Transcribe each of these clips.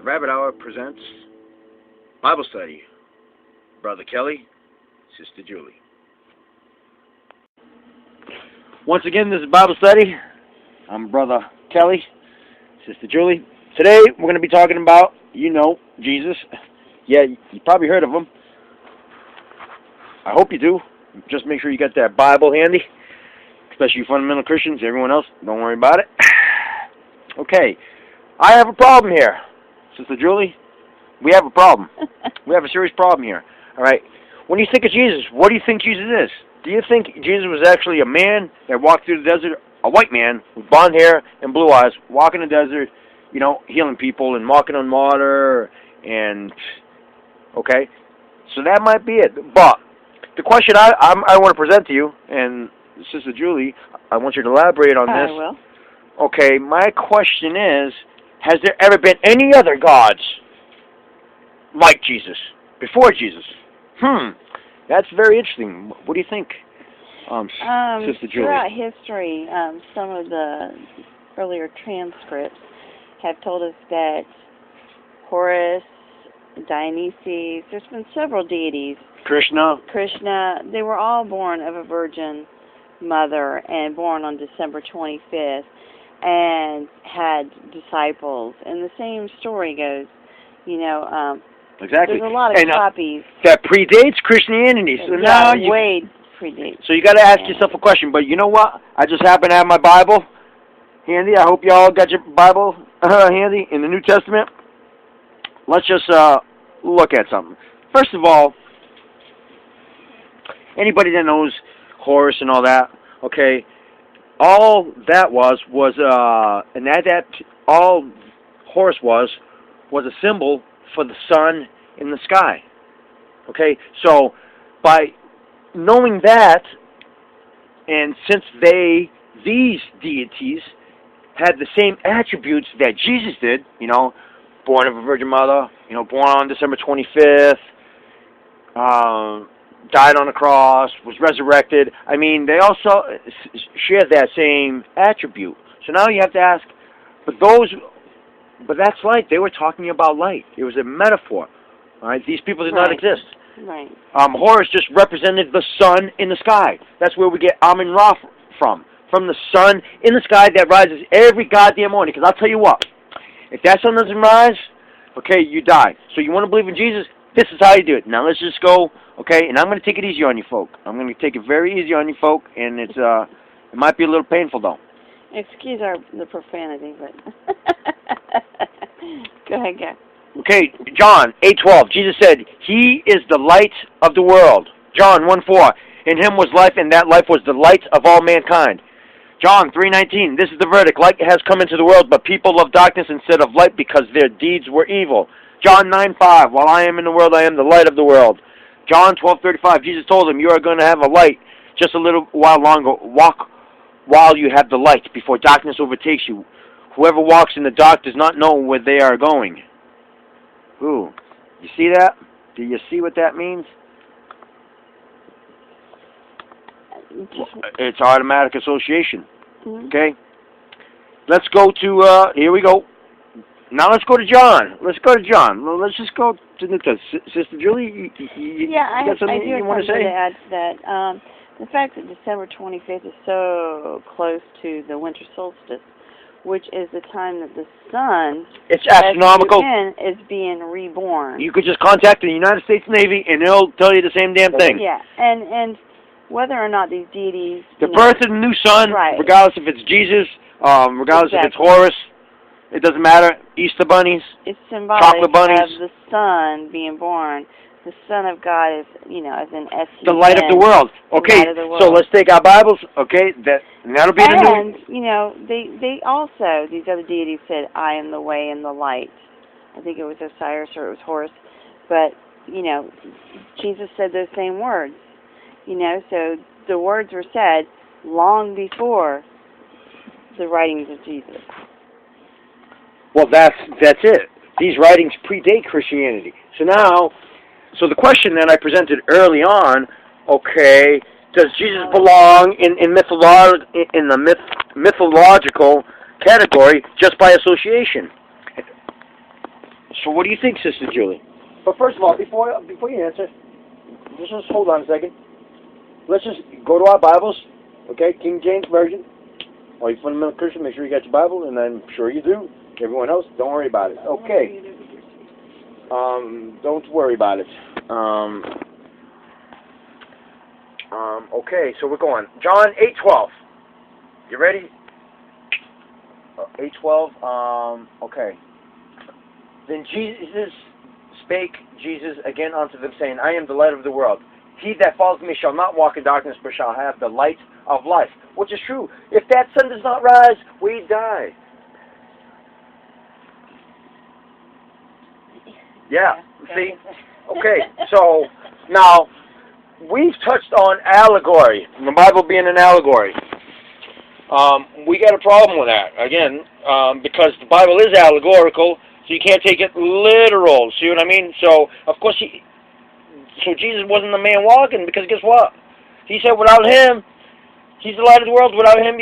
Rabbit Hour presents Bible Study. Brother Kelly, Sister Julie. Once again, this is Bible Study. I'm Brother Kelly, Sister Julie. Today, we're going to be talking about, Jesus. Yeah, you probably heard of him. I hope you do. Just make sure you got that Bible handy, especially you fundamental Christians. Everyone else, don't worry about it. Okay, I have a problem here, Sister Julie. We have a problem. We have a serious problem here. All right. When you think of Jesus, what do you think Jesus is? Do you think Jesus was actually a man that walked through the desert, a white man with blonde hair and blue eyes, walking the desert, healing people and walking on water and, okay? So that might be it. But the question I want to present to you, and Sister Julie, I want you to elaborate on this. I will. Okay, my question is, has there ever been any other gods like Jesus, before Jesus? That's very interesting. What do you think, Sister Julie? Throughout history, some of the earlier transcripts have told us that Horus, Dionysus, there's been several deities. Krishna, they were all born of a virgin mother and born on December 25th and had disciples. And the same story goes, Exactly. There's a lot of copies. That predates Christianity. So now way predates. So you got to ask yourself a question. But you know what? I just happen to have my Bible handy. I hope y'all got your Bible handy in the New Testament. Let's just look at something. First of all, anybody that knows Horus and all that, okay, all that was and that all Horus was a symbol for the sun in the sky. Okay, so by knowing that, and since these deities had the same attributes that Jesus did, born of a virgin mother, born on December 25th, died on the cross, was resurrected. I mean, they also share that same attribute. So now you have to ask, but that's light. They were talking about light. It was a metaphor. All right, these people did not exist. Right. Horus just represented the sun in the sky. That's where we get Amun-Ra from the sun in the sky that rises every goddamn morning. Because I'll tell you what, if that sun doesn't rise, okay, you die. So you want to believe in Jesus? This is how you do it. Now let's just go, okay? And I'm going to take it easy on you folk. I'm going to take it very easy on you folk, and it might be a little painful though. Excuse the profanity, but go ahead, go. Okay, John 8:12. Jesus said, "He is the light of the world." John 1:4. In him was life, and that life was the light of all mankind. John 3:19. This is the verdict: light has come into the world, but people love darkness instead of light because their deeds were evil. John 9:5. While I am in the world, I am the light of the world. John 12:35. Jesus told him, "You are going to have a light just a little while longer. Walk while you have the light, before darkness overtakes you. Whoever walks in the dark does not know where they are going." Ooh, you see that? Do you see what that means? It's automatic association. Okay? Let's go to, here we go. Now let's go to John. Let's go to John. Well, let's just go to New Testament. Sister Julie, you got something you want to say? I do have something to add to that. The fact that December 25th is so close to the winter solstice, which is the time that the sun it's astronomical. Is being reborn. You could just contact the United States Navy and they'll tell you the same damn thing. Yeah, and whether or not these deities... The birth of the new sun, regardless if it's Jesus, regardless if it's Horus, it doesn't matter. Easter bunnies, it's symbolic chocolate bunnies. Of the sun being born. The Son of God is, as in S-U-N. The light of the world. Okay, so let's take our Bibles, okay, and that'll be the new... And, they also, these other deities said, "I am the way and the light." I think it was Osiris or it was Horus. But, Jesus said those same words. So the words were said long before the writings of Jesus. Well, that's it. These writings predate Christianity. So the question that I presented early on, okay, does Jesus belong in the mythological category just by association? So what do you think, Sister Julie? But first of all, before you answer, just hold on a second. Let's just go to our Bibles, okay? King James Version. Or you fundamental Christian, make sure you got your Bible, and I'm sure you do. Everyone else, don't worry about it. Okay. Don't worry about it. Okay, so we're going. John 8:12. You ready? 8:12. Okay. Then Jesus spake Jesus again unto them, saying, I am the light of the world. He that follows me shall not walk in darkness, but shall have the light of life. Which is true. If that sun does not rise, we die. Yeah. See? Okay. So now we've touched on allegory. The Bible being an allegory. We got a problem with that again, because the Bible is allegorical, so you can't take it literal. See what I mean? So of course so Jesus wasn't the man walking, because guess what? He said without him, he's the light of the world. Without him,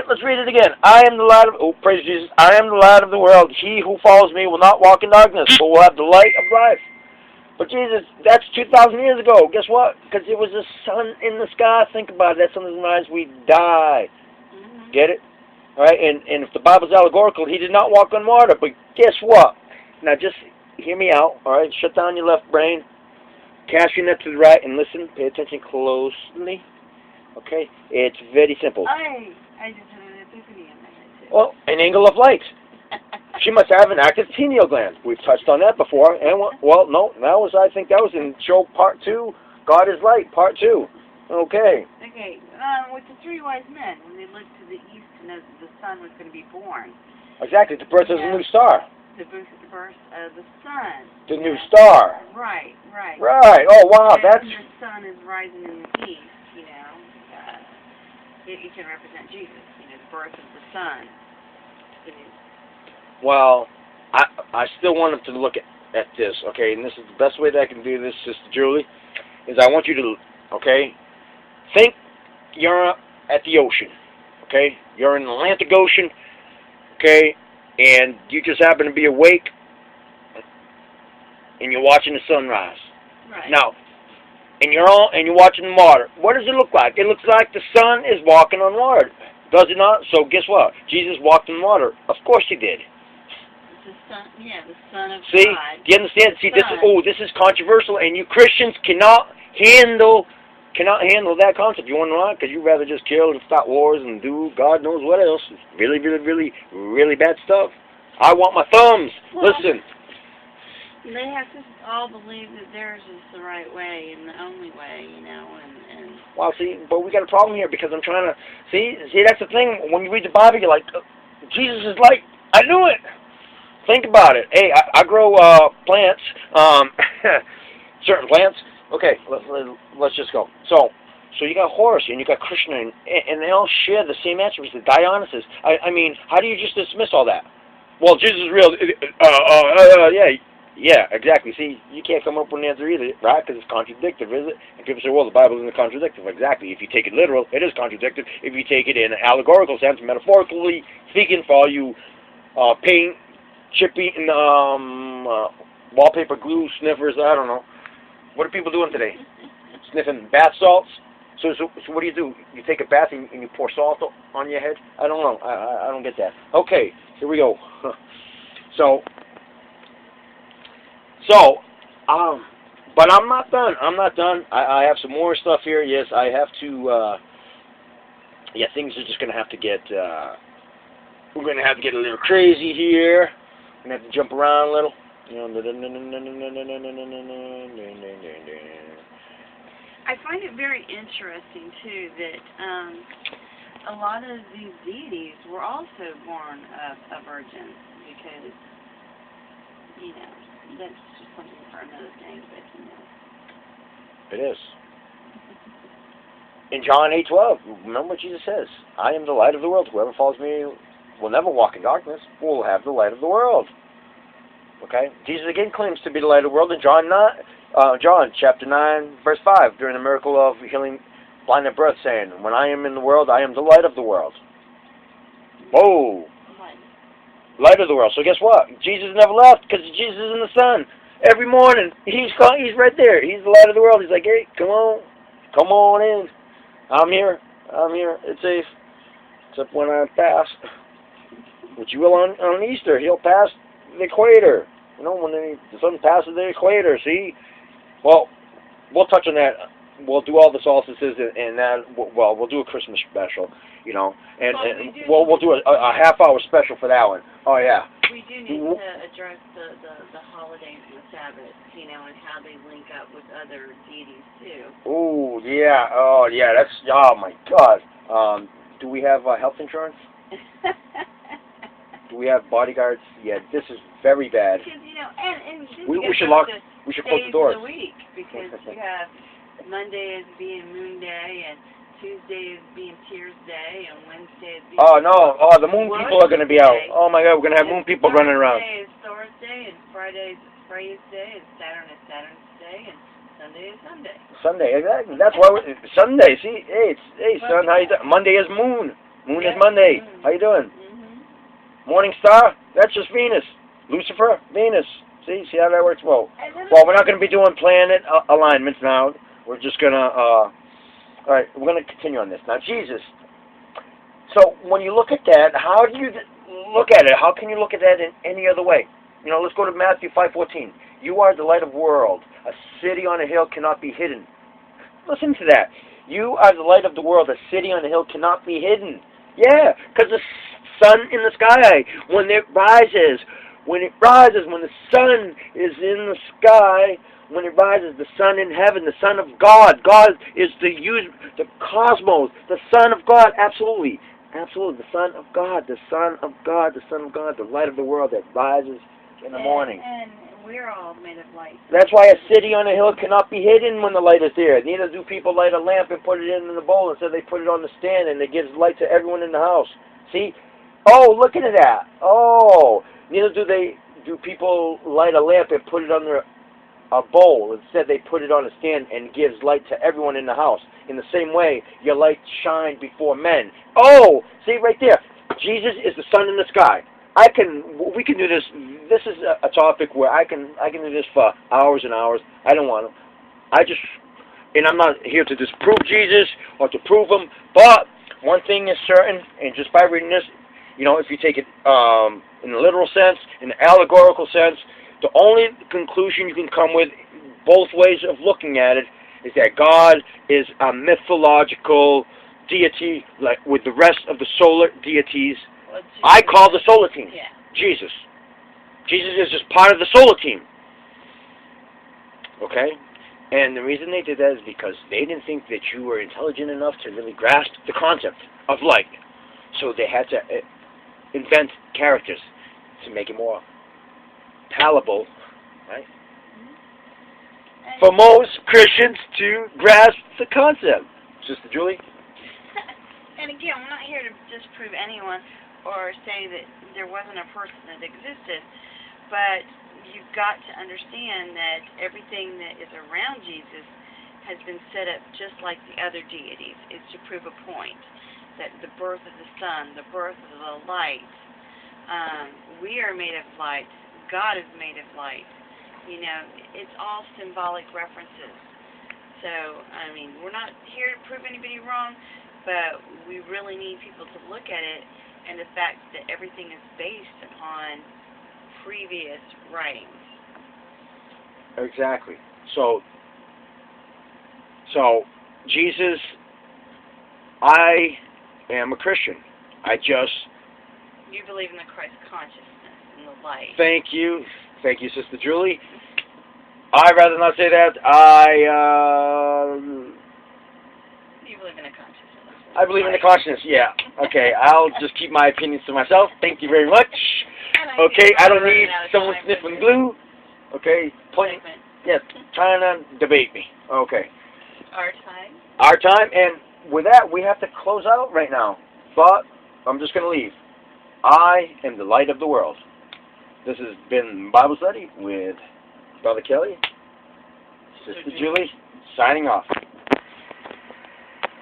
let's read it again. I am the light of, praise Jesus. I am the light of the world. He who follows me will not walk in darkness, but will have the light of life. But Jesus, that's 2,000 years ago. Guess what? Because it was the sun in the sky. Think about it. That sun doesn't rise, we die. Mm-hmm. Get it? All right? And if the Bible's allegorical, he did not walk on water. But guess what? Now just hear me out. All right? Shut down your left brain. Cast your net to the right and listen. Pay attention closely. Okay? It's very simple. I just had an epiphany in my head too. Well, an angle of light. She must have an active pineal gland. We've touched on that before. And well, no, I think that was in show part 2. God is light, part 2. Okay. Okay. With the 3 wise men, when they looked to the east to know that the sun was going to be born. Exactly. The birth of the new star. The birth of the sun. The new star. Right. Right. Oh wow, and that's. When the sun is rising in the east, it can represent Jesus. The birth of the sun. Well, I still want him to look at this, okay? And this is the best way that I can do this, Sister Julie, is I want you to, okay, think you're at the ocean, okay? You're in the Atlantic Ocean, okay, and you just happen to be awake, and you're watching the sunrise. Right. Now, and you're watching the water. What does it look like? It looks like the sun is walking on water. Does it not? So guess what? Jesus walked on water. Of course he did. The Son of See? God. Do you understand? See, this is controversial, and you Christians cannot handle that concept. You want to know why? Because you'd rather just kill and stop wars and do God knows what else. It's really, really, really, really bad stuff. I want my thumbs. Well, listen. They have to all believe that theirs is the right way and the only way, and Well, see, but we got a problem here, because I'm trying to see. That's the thing. When you read the Bible, you're like, Jesus is like, I knew it. Think about it. Hey, I grow plants, certain plants. Okay, let's just go. So you got Horus and you got Krishna, and they all share the same attributes. The Dionysus. I mean, how do you just dismiss all that? Well, Jesus is real. Yeah, exactly. See, you can't come up with an answer either, right? Because it's contradictory, is it? And people say, well, the Bible isn't contradictory. Exactly. If you take it literal, it is contradictory. If you take it in an allegorical sense, metaphorically speaking, for all you paint, chip-eating, wallpaper glue sniffers, I don't know. What are people doing today? Sniffing bath salts? So what do? You take a bath and you pour salt on your head? I don't know. I don't get that. Okay, here we go. But I'm not done. I have some more stuff here. Yes, I have to, things are just going to have to get, we're going to have to get a little crazy here. We're going to have to jump around a little. I find it very interesting, too, that a lot of these deities were also born of a virgin, because, that's just something for another thing, but, It is. In John 8:12, remember what Jesus says, I am the light of the world. Whoever follows me will never walk in darkness, will have the light of the world. Okay? Jesus again claims to be the light of the world in John chapter 9, verse 5, during the miracle of healing blind at birth, saying, when I am in the world, I am the light of the world. Whoa! light of the world. So guess what? Jesus never left because Jesus is in the sun. Every morning, he's right there. He's the light of the world. He's like, hey, come on in. I'm here. It's safe. Except when I pass, which you will on Easter. He'll pass the equator. You know, when the sun passes the equator. See? Well, we'll touch on that. We'll do all the solstices and that. Well, we'll do a Christmas special, you know, and we'll do a half-hour special for that one. Oh yeah. We do need to address the holidays and the Sabbath, you know, and how they link up with other deities too. Oh yeah. Oh yeah. Oh my God. Do we have health insurance? Do we have bodyguards? Yeah. This is very bad. Because you know, and we should close the doors. Of the week because you have Monday as being Moon Day, and Tuesday is being Tears Day, and Wednesday is being... Oh, no. Oh, the moon people are going to be out. Oh, my God. We're going to have moon people running around. Thursday is Thor's Day, and Friday is Freya's Day, and Saturn is Saturn's Day, and Sunday is Sunday. Sunday, exactly. That's why Sunday. See, hey, son, how you doing? Monday is moon. Moon is Monday. How you doing? Morning star? That's just Venus. Lucifer? Venus. See how that works? Well, we're not going to be doing planet alignments now. We're just going to, all right, we're going to continue on this. Now, Jesus. So, when you look at that, how do you look at it? How can you look at that in any other way? You know, let's go to Matthew 5:14. You are the light of the world. A city on a hill cannot be hidden. Listen to that. You are the light of the world. A city on a hill cannot be hidden. Yeah, because the sun in the sky, when it rises, when the sun is in the sky, when it rises, the sun in heaven, the Son of God. God is the cosmos, the Son of God. Absolutely. Absolutely. The Son of God, the Son of God, the Son of God, the light of the world that rises in the morning. And we're all made of light. That's why a city on a hill cannot be hidden when the light is there. Neither do people light a lamp and put it in the bowl. Instead, they put it on the stand, and it gives light to everyone in the house. See? Oh, look at that. Oh. Neither do people light a lamp and put it under a bowl. Instead, they put it on a stand and gives light to everyone in the house. In the same way, your light shine before men. Oh, see right there. Jesus is the sun in the sky. We can do this. This is a topic where I can do this for hours and hours. I don't want to. And I'm not here to disprove Jesus or to prove him. But one thing is certain, and just by reading this, you know, if you take it in a literal sense, in an allegorical sense, the only conclusion you can come with, both ways of looking at it, is that God is a mythological deity, like with the rest of the solar deities. I call the solar team. Yeah. Jesus. Jesus is just part of the solar team. Okay? And the reason they did that is because they didn't think that you were intelligent enough to really grasp the concept of light. So they had to invent characters to make it more palatable, right? For most Christians to grasp the concept. Sister Julie? And again, I'm not here to disprove anyone or say that there wasn't a person that existed, but you've got to understand that everything that is around Jesus has been set up just like the other deities. It's to prove a point, that the birth of the sun, the birth of the light, we are made of light. God is made of light. You know, it's all symbolic references. So, I mean, we're not here to prove anybody wrong, but we really need people to look at it and the fact that everything is based upon previous writings. Exactly. So Jesus, I am a Christian. You believe in the Christ consciousness and the light. Thank you, Sister Julie. I'd rather not say that. You believe in a consciousness. I believe in the consciousness, yeah. Okay, I'll just keep my opinions to myself. Thank you very much. Okay, I don't need someone sniffing glue. Okay, trying to debate me. Okay. Our time, and with that, we have to close out right now. But I'm just going to leave. I am the light of the world. This has been Bible Study with Brother Kelly, Sister Julie, signing off.